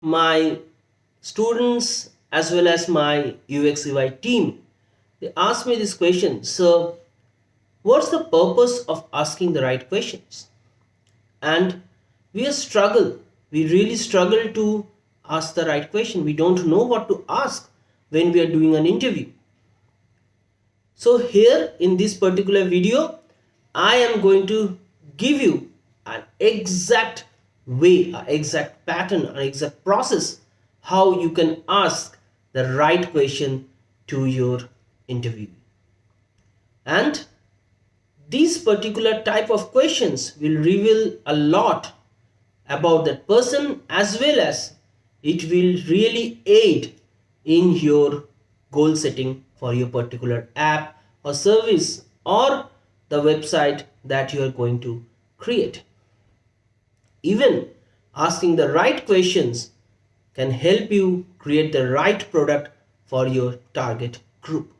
my students as well as my UX UI team, they ask me this question. So, what's the purpose of asking the right questions? And we really struggle to ask the right question. We don't know what to ask when we are doing an interview. So here in this particular video, I am going to give you an exact way, an exact pattern, an exact process how you can ask the right question to your interview. And these particular type of questions will reveal a lot about that person, as well as it will really aid in your goal setting for your particular app or service or the website that you are going to create. Even asking the right questions can help you create the right product for your target group.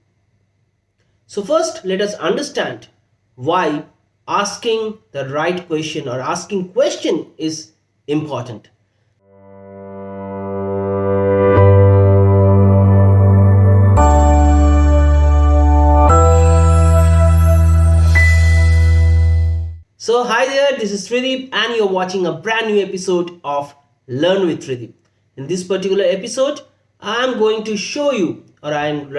So first, let us understand why asking the right question or asking question is important. So hi there, this is Tridib and you're watching a brand new episode of Learn with Tridib. In this particular episode, I'm going to show you, or I'm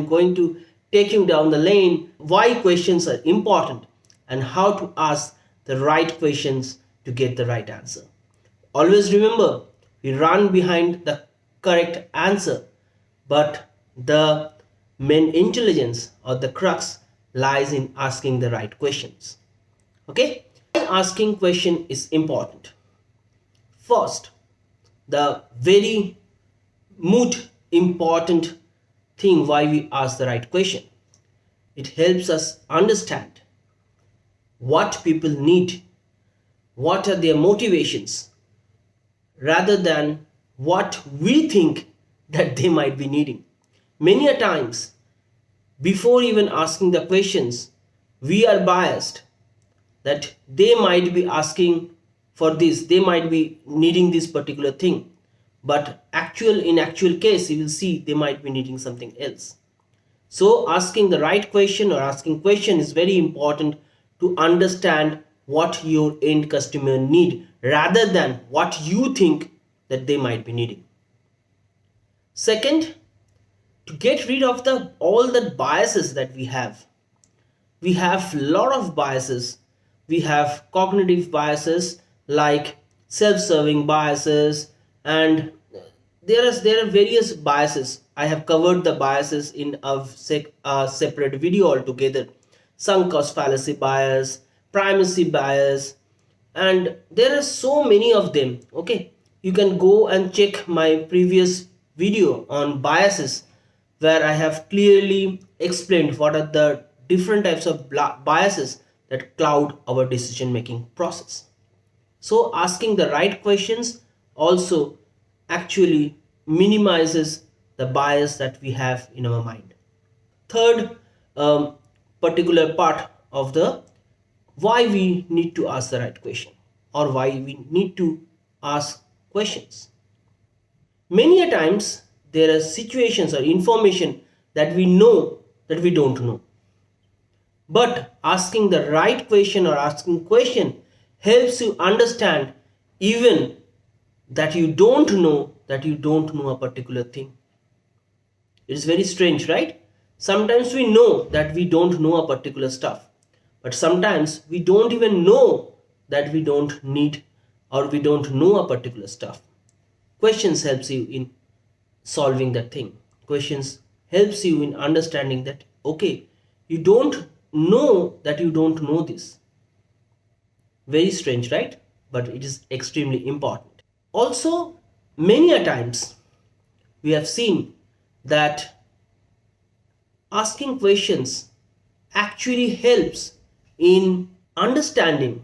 going to take you down the lane why questions are important and how to ask the right questions to get the right answer. Always remember, we run behind the correct answer, but the main intelligence or the crux lies in asking the right questions. Okay, asking question is important. First, the very important thing why we ask the right question. It helps us understand what people need, what are their motivations, rather than what we think that they might be needing. Many a times, before even asking the questions, we are biased that they might be asking for this, they might be needing this particular thing, but in actual case you will see they might be needing something else. So asking the right question or asking question is very important to understand what your end customer need rather than what you think that they might be needing. Second, to get rid of all the biases that we have a lot of biases. We have cognitive biases like self-serving biases, and there are various biases. I have covered the biases in a separate video altogether. Sunk cost fallacy bias, primacy bias, and there are so many of them. Okay, you can go and check my previous video on biases where I have clearly explained what are the different types of biases that cloud our decision making process. So asking the right questions also actually minimizes the bias that we have in our mind. Third particular part of the why we need to ask the right question or why we need to ask questions. Many a times there are situations or information that we know that we don't know. But asking the right question or asking question helps you understand even that you don't know a particular thing. It is very strange, right? Sometimes we know that we don't know a particular stuff, but sometimes we don't even know that we don't need or we don't know a particular stuff. Questions helps you in solving that thing. Questions helps you in understanding that, okay, you don't know that you don't know this. Very strange, right? But it is extremely important. Also, many a times we have seen that asking questions actually helps in understanding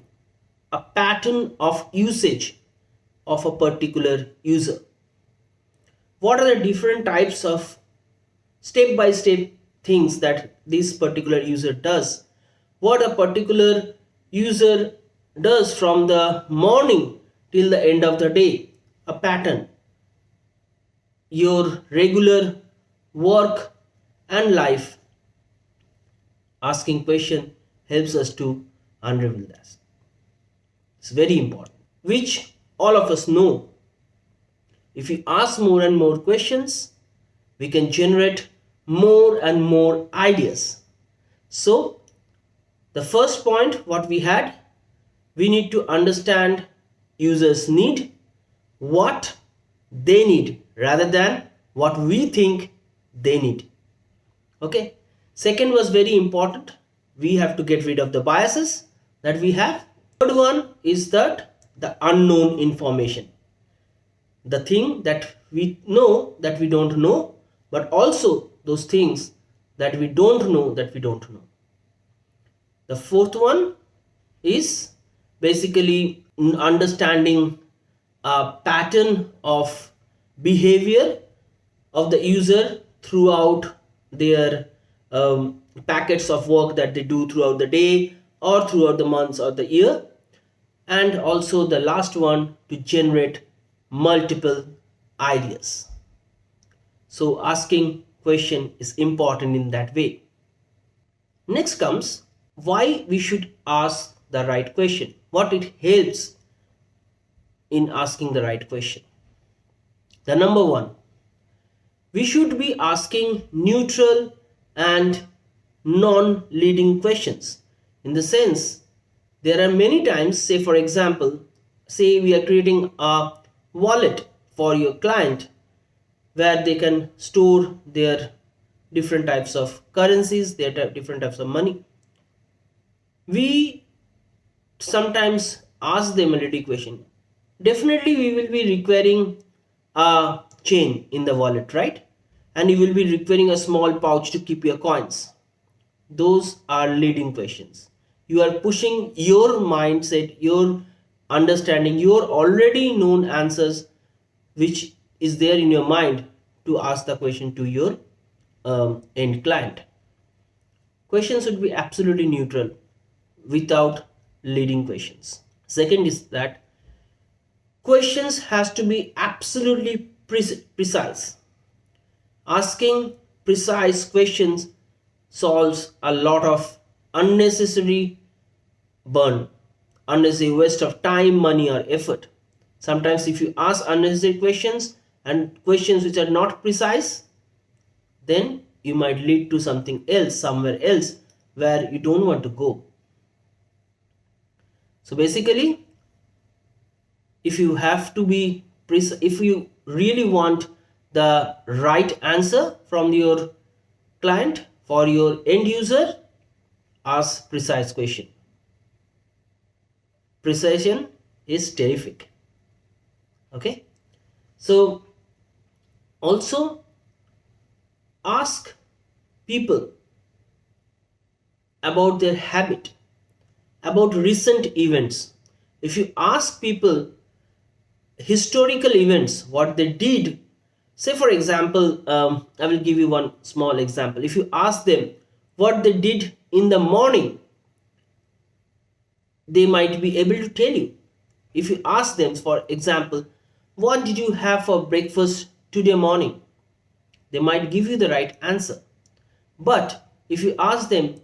a pattern of usage of a particular user. What are the different types of step-by-step things that this particular user does? What a particular user does from the morning till the end of the day, a pattern. your regular work and life, asking question helps us to unravel that. It's very important, which all of us know. If we ask more and more questions, we can generate more and more ideas. So the first point what we had, we need to understand users need, what they need rather than what we think they need. Okay. Second was very important. We have to get rid of the biases that we have. Third one is that the unknown information. The thing that we know that we don't know, but also those things that we don't know that we don't know. The fourth one is basically understanding a pattern of behavior of the user throughout their packets of work that they do throughout the day or throughout the months or the year. And also the last one, to generate multiple ideas. So asking question is important in that way. Next comes why we should ask the right question, what it helps in asking the right question. The number one, we should be asking neutral and non-leading questions. In the sense, there are many times, say for example, say we are creating a wallet for your client where they can store their different types of currencies, their different types of money. We sometimes ask them a leading question. Definitely we will be requiring a chain in the wallet, right? And you will be requiring a small pouch to keep your coins. Those are leading questions. You are pushing your mindset, your understanding, your already known answers which is there in your mind to ask the question to your end client. Questions should be absolutely neutral without leading questions. Second is that questions has to be absolutely precise. Asking precise questions solves a lot of unnecessary burn, unnecessary waste of time, money or effort. Sometimes if you ask unnecessary questions and questions which are not precise, then you might lead to something else, somewhere else where you don't want to go. So basically, if you have to be if you really want the right answer from your client for your end user, ask precise question. Precision is terrific. Okay, so also ask people about their habit, about recent events. If you ask people historical events, what they did, say for example, I will give you one small example. If you ask them what they did in the morning, they might be able to tell you. If you ask them, for example, what did you have for breakfast today morning, they might give you the right answer. But if you ask them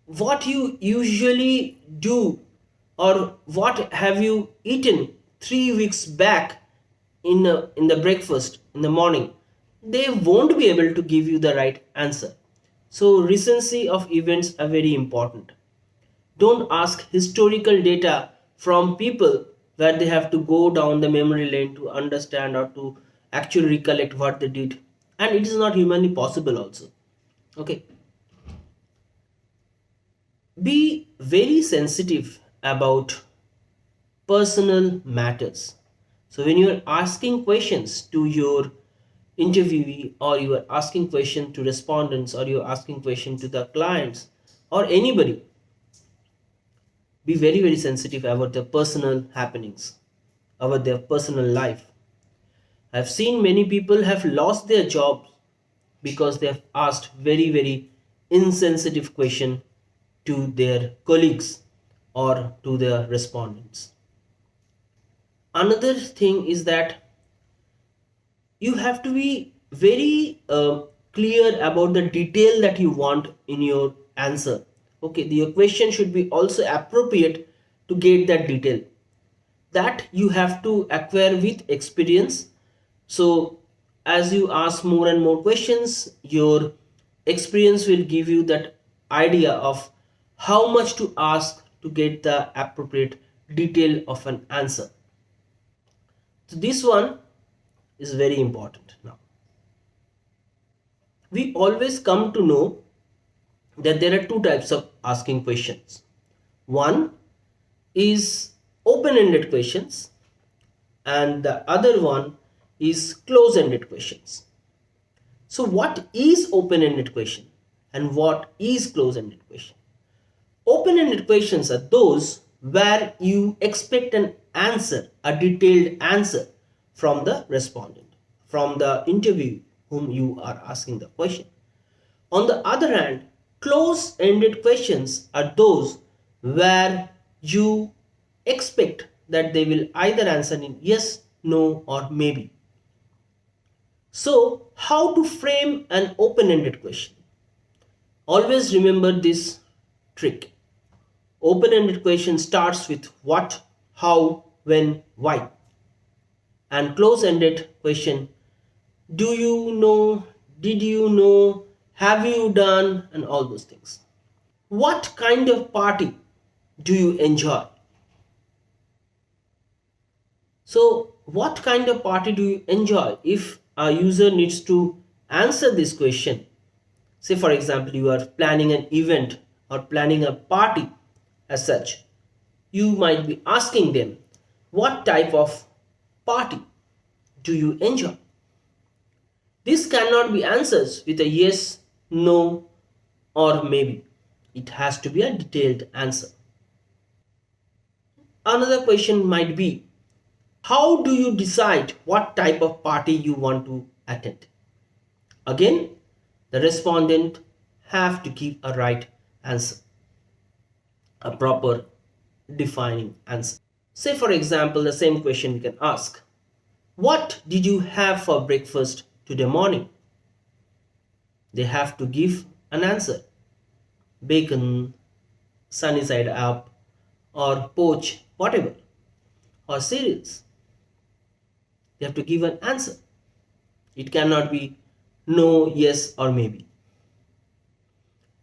what you usually do or what have you eaten 3 weeks back in the breakfast in the morning, they won't be able to give you the right answer. So recency of events are very important. Don't ask historical data from people where they have to go down the memory lane to understand or to actually recollect what they did, and it is not humanly possible also. Okay, be very sensitive about personal matters. So when you are asking questions to your interviewee, or you are asking questions to respondents, or you are asking questions to the clients or anybody, be very very sensitive about their personal happenings, about their personal life. I've seen many people have lost their jobs because they have asked very very insensitive question to their colleagues or to their respondents. Another thing is that you have to be very clear about the detail that you want in your answer. Okay, your question should be also appropriate to get that detail that you have to acquire with experience. So as you ask more and more questions, your experience will give you that idea of how much to ask to get the appropriate detail of an answer. So this one is very important. Now we always come to know that there are two types of asking questions. One is open-ended questions and the other one is close-ended questions. So what is open-ended question and what is close-ended question? Open-ended questions are those where you expect an answer, a detailed answer from the respondent, from the interview whom you are asking the question. On the other hand, close-ended questions are those where you expect that they will either answer in yes, no, or maybe. So, how to frame an open-ended question? Always remember this trick. Open-ended question starts with what, how, when, why. And close-ended question, do you know, did you know, have you done, and all those things. What kind of party do you enjoy? So what kind of party do you enjoy? If a user needs to answer this question, say for example you are planning an event or planning a party as such, you might be asking them, what type of party do you enjoy? This cannot be answers with a yes, no, or maybe. It has to be a detailed answer. Another question might be, how do you decide what type of party you want to attend? Again, the respondent have to give a right answer, a proper defining answer. Say for example, the same question we can ask, what did you have for breakfast today morning? They have to give an answer. Bacon, sunny side up, or poach, whatever, or cereals. They have to give an answer. It cannot be no, yes, or maybe.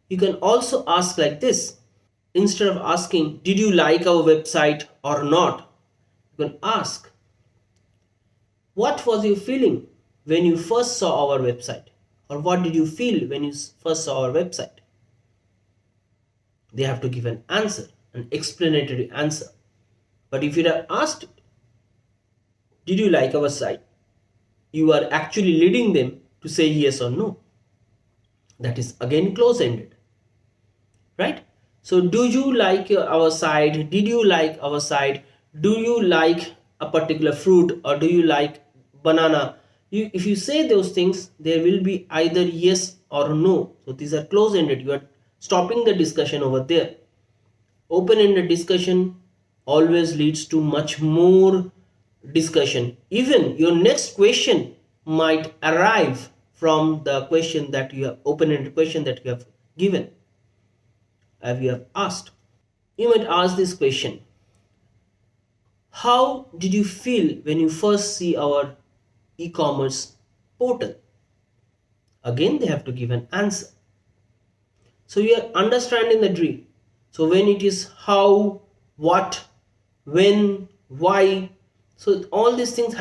You can also ask like this. Instead of asking, did you like our website or not? You can ask, what was your feeling when you first saw our website? Or what did you feel when you first saw our website? They have to give an answer, an explanatory answer. But if you are asked, did you like our site? You are actually leading them to say yes or no. That is again close-ended, right? So do you like our site? Did you like our site? Do you like a particular fruit or do you like banana? If you say those things, there will be either yes or no. So these are close-ended. You are stopping the discussion over there. Open-ended discussion always leads to much more discussion. Even your next question might arrive from the question that you have, open-ended question that you have given, you have asked. You might ask this question, how did you feel when you first see our e-commerce portal? Again, they have to give an answer. So you are understanding the drill. So when it is how, what, when, why, so all these things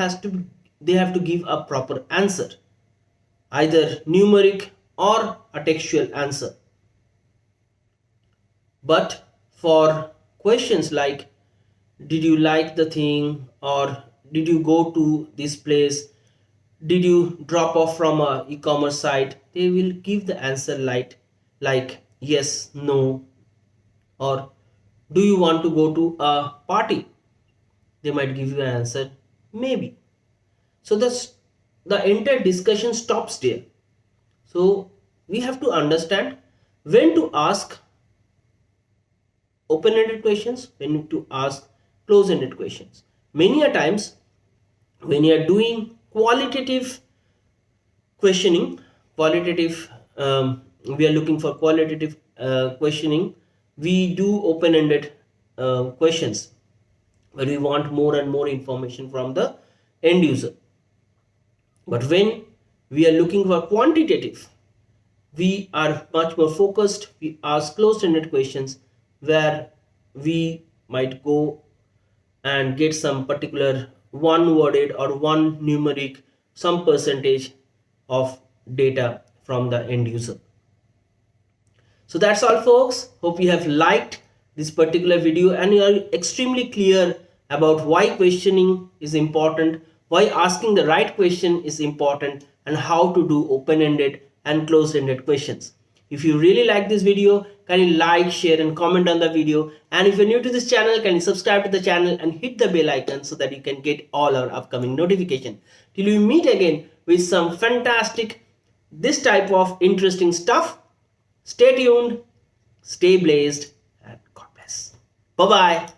they have to give a proper answer, either numeric or a textual answer. But for questions like, did you like the thing, or did you go to this place, did you drop off from a e-commerce site, they will give the answer like yes, no, or do you want to go to a party? They might give you an answer maybe. So the entire discussion stops there. So we have to understand when to ask open-ended questions, when to ask close-ended questions. Many a times when you are doing qualitative questioning, qualitative, we are looking for qualitative questioning. We do open-ended questions where we want more and more information from the end user. But when we are looking for quantitative, we are much more focused. We ask closed-ended questions where we might go and get some particular one worded or one numeric, some percentage of data from the end user. So that's all, folks. Hope you have liked this particular video and you are extremely clear about why questioning is important, why asking the right question is important, and how to do open-ended and closed-ended questions. If you really like this video, can you like, share and comment on the video, and if you're new to this channel, can you subscribe to the channel and hit the bell icon so that you can get all our upcoming notification. Till we meet again with some fantastic, this type of interesting stuff. Stay tuned, stay blazed, and God bless. Bye-bye.